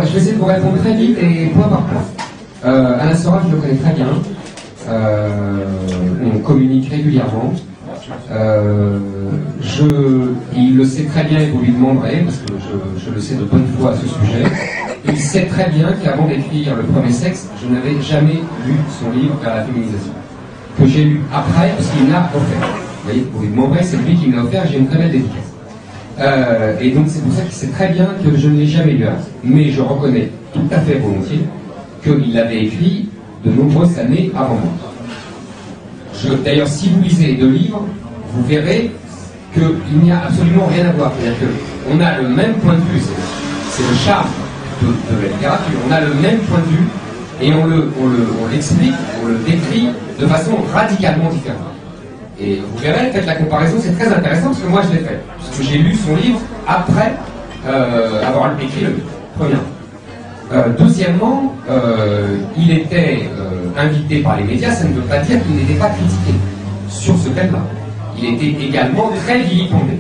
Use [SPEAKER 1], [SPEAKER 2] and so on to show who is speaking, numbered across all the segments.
[SPEAKER 1] je vais essayer de vous répondre très vite et point par point. Alain Soral, je le connais très bien. On communique régulièrement. Il le sait très bien et vous lui demanderez, parce que je le sais de bonne foi à ce sujet. Il sait très bien qu'avant d'écrire Le Premier Sexe, je n'avais jamais lu son livre Vers la féminisation. Que j'ai lu après, parce qu'il me l'a offert. Vous voyez, vous lui demanderez, c'est lui qui me l'a offert, j'ai une très belle dédicace. Et donc c'est pour ça qu'il sait très bien que je ne l'ai jamais lu. Mais je reconnais tout à fait volontiers qu'il l'avait écrit de nombreuses années avant moi. D'ailleurs, si vous lisez les deux livres, vous verrez qu'il n'y a absolument rien à voir. C'est-à-dire qu'on a le même point de vue, c'est le charme de la littérature, on a le même point de vue et on l'explique, on le décrit de façon radicalement différente. Et vous verrez, faites la comparaison, c'est très intéressant parce que moi je l'ai fait. Parce que j'ai lu son livre après avoir écrit le livre, premièrement. Deuxièmement, il était invité par les médias, ça ne veut pas dire qu'il n'était pas critiqué sur ce thème-là. Il était également très vilipendé.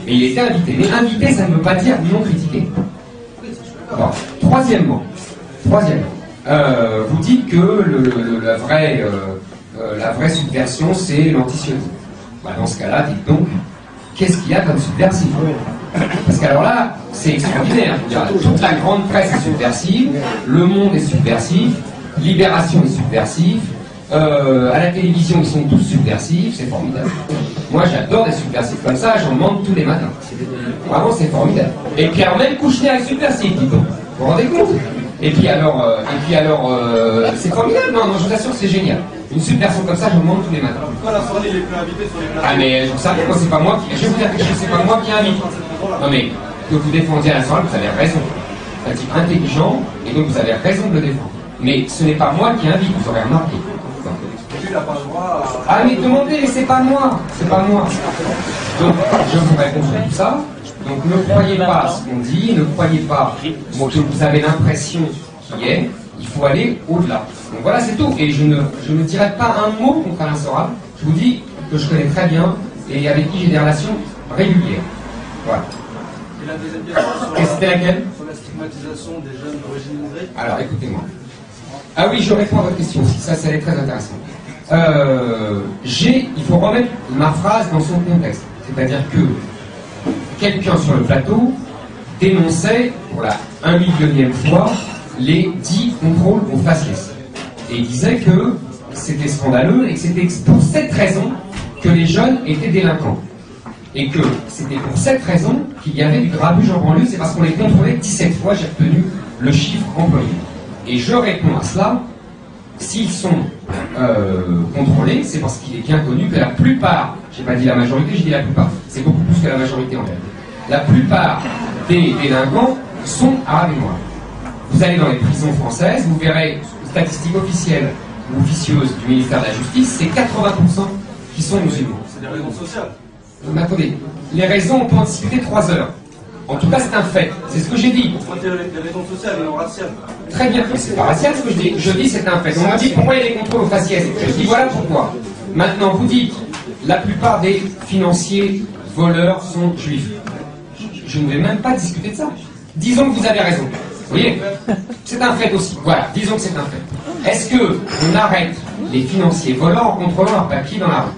[SPEAKER 1] Mais il était invité. Mais invité, ça ne veut pas dire non critiqué. Alors, troisièmement, vous dites que la vraie subversion, c'est l'antisionisme. Bah, dans ce cas-là, dites donc, qu'est-ce qu'il y a comme subversif? Parce qu'alors là, c'est extraordinaire. Toute la grande presse est subversive, Le Monde est subversif, Libération est subversif, à la télévision ils sont tous subversifs, c'est formidable. Moi j'adore des subversifs comme ça, j'en demande tous les matins. Vraiment c'est formidable. Et puis alors même Kouchner est subversif, dis donc. Vous vous rendez compte? Et puis alors, c'est formidable, non, je vous assure c'est génial. Une subversion comme ça, je demande tous les matins.
[SPEAKER 2] Pourquoi la soirée les plus invités sur les plateaux?
[SPEAKER 1] Ah mais vous savez, moi c'est pas moi qui. Je vais vous dire quelque chose, c'est pas moi qui invite. Non mais que vous défendiez à la soirée, vous avez raison. C'est un type intelligent, et donc vous avez raison de le défendre. Mais ce n'est pas moi qui invite, vous aurez remarqué.
[SPEAKER 2] Lui, il n'a pas le droit à...
[SPEAKER 1] Ah mais demandez, mais c'est pas moi, c'est pas moi. Donc je vous réponds sur tout ça. Donc ne croyez pas à ce qu'on dit, ne croyez pas que vous avez l'impression qu'il y est. Il faut aller au-delà. Donc voilà, c'est tout. Et je ne dirai pas un mot contre Alain Soral. Je vous dis que je connais très bien et avec qui j'ai des relations régulières. Voilà.
[SPEAKER 2] Et la deuxième question
[SPEAKER 1] Et c'était laquelle?
[SPEAKER 2] sur la stigmatisation des jeunes d'origine immigrée.
[SPEAKER 1] Alors écoutez-moi. Ah oui, je réponds à votre question aussi. Ça est très intéressant. Il faut remettre ma phrase dans son contexte. C'est-à-dire que quelqu'un sur le plateau dénonçait pour la 1 millionième fois les 10 contrôles aux faciès. Et il disait que c'était scandaleux et que c'était pour cette raison que les jeunes étaient délinquants. Et que c'était pour cette raison qu'il y avait du grabuge en banlieue, c'est parce qu'on les contrôlait 17 fois, j'ai retenu le chiffre employé. Et je réponds à cela, s'ils sont contrôlés, c'est parce qu'il est bien connu que la plupart, j'ai pas dit la majorité, j'ai dit la plupart, c'est beaucoup plus que la majorité en réalité. La plupart des délinquants sont arabes et noirs. Vous allez dans les prisons françaises, vous verrez, statistiques officielles ou officieuses du ministère de la Justice, c'est 80% qui sont musulmans.
[SPEAKER 2] C'est des raisons sociales.
[SPEAKER 1] Mais attendez, les raisons, on peut en discuter 3 heures. En tout cas, c'est un fait. C'est ce que j'ai dit.
[SPEAKER 2] Les raisons sociales et non raciales.
[SPEAKER 1] Très bien, mais c'est pas racial ce que je dis. Je dis c'est un fait. On m'a dit pourquoi il y a des contrôles aux faciès. Je dis voilà pourquoi. Maintenant, vous dites la plupart des financiers voleurs sont juifs. Je ne vais même pas discuter de ça. Disons que vous avez raison. Vous voyez, c'est un fait aussi. Voilà, disons que c'est un fait. Est-ce que on arrête les financiers voleurs en contrôlant leurs papiers dans la rue?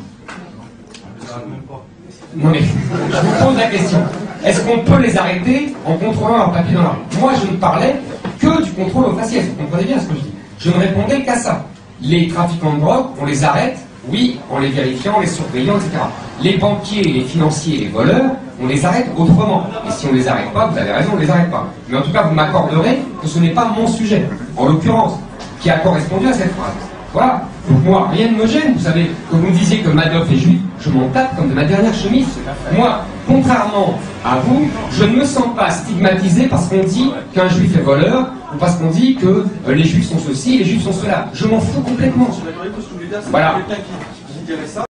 [SPEAKER 1] Non mais, je vous pose la question. Est-ce qu'on peut les arrêter en contrôlant leurs papiers dans la rue? Moi, je ne parlais que du contrôle aux faciès. Vous comprenez bien ce que je dis. Je ne répondais qu'à ça. Les trafiquants de drogue, on les arrête, oui, en les vérifiant, en les surveillant, etc. Les banquiers, les financiers, les voleurs, on les arrête autrement. Et si on ne les arrête pas, vous avez raison, on ne les arrête pas. Mais en tout cas, vous m'accorderez que ce n'est pas mon sujet, en l'occurrence, qui a correspondu à cette phrase. Voilà. Donc moi, rien ne me gêne. Vous savez, quand vous me disiez que Madoff est juif, je m'en tape comme de ma dernière chemise. Moi, contrairement à vous, je ne me sens pas stigmatisé parce qu'on dit qu'un juif est voleur ou parce qu'on dit que les juifs sont ceci et les juifs sont cela. Je m'en fous complètement.
[SPEAKER 2] Je suis d'accord avec vous, ce que je voulais dire, c'est
[SPEAKER 1] voilà.
[SPEAKER 2] quelqu'un qui dirait ça.